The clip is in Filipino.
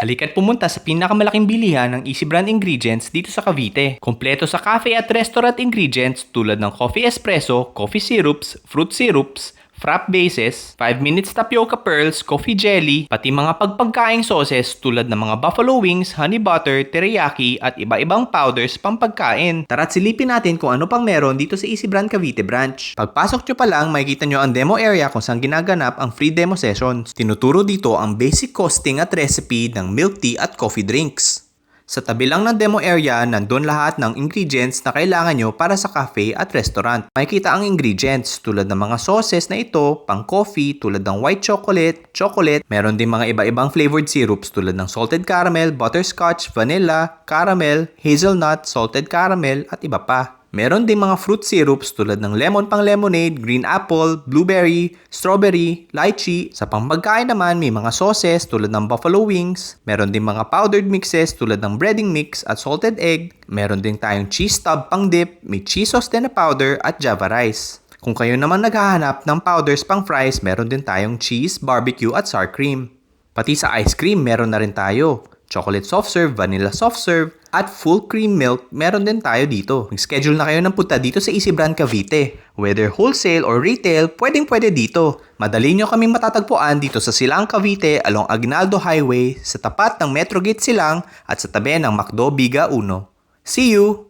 Halika't pumunta sa pinakamalaking bilihan ng Easy Brand Ingredients dito sa Cavite. Kompleto sa cafe at restaurant ingredients tulad ng coffee espresso, coffee syrups, fruit syrups, frap bases, 5 minutes tapioca pearls, coffee jelly, pati mga pagpagkaing sauces tulad ng mga buffalo wings, honey butter, teriyaki at iba-ibang powders pang pagkain. Tara't silipin natin kung ano pang meron dito sa Easy Brand Cavite branch. Pagpasok nyo pa lang, makikita nyo ang demo area kung saan ginaganap ang free demo sessions. Tinuturo dito ang basic costing at recipe ng milk tea at coffee drinks. Sa tabi lang ng demo area, nandun lahat ng ingredients na kailangan nyo para sa cafe at restaurant. Makikita ang ingredients tulad ng mga sauces na ito, pang coffee tulad ng white chocolate, meron din mga iba-ibang flavored syrups tulad ng salted caramel, butterscotch, vanilla, caramel, hazelnut, salted caramel at iba pa. Meron din mga fruit syrups tulad ng lemon pang lemonade, green apple, blueberry, strawberry, lychee. Sa pangpagkain naman, may mga sauces tulad ng buffalo wings. Meron din mga powdered mixes tulad ng breading mix at salted egg. Meron din tayong cheese tub pang dip, may cheese sauce din na powder at java rice. Kung kayo naman naghahanap ng powders pang fries, meron din tayong cheese, barbecue at sour cream. Pati sa ice cream, meron na rin tayo. Chocolate soft serve, vanilla soft serve, at full cream milk, meron din tayo dito. Mag-schedule na kayo ng punta dito sa Easy Brand Cavite. Whether wholesale or retail, pwedeng-pwede dito. Madali nyo kaming matatagpuan dito sa Silang Cavite along Aguinaldo Highway sa tapat ng Metrogate Silang at sa tabi ng McDo Biga 1. See you!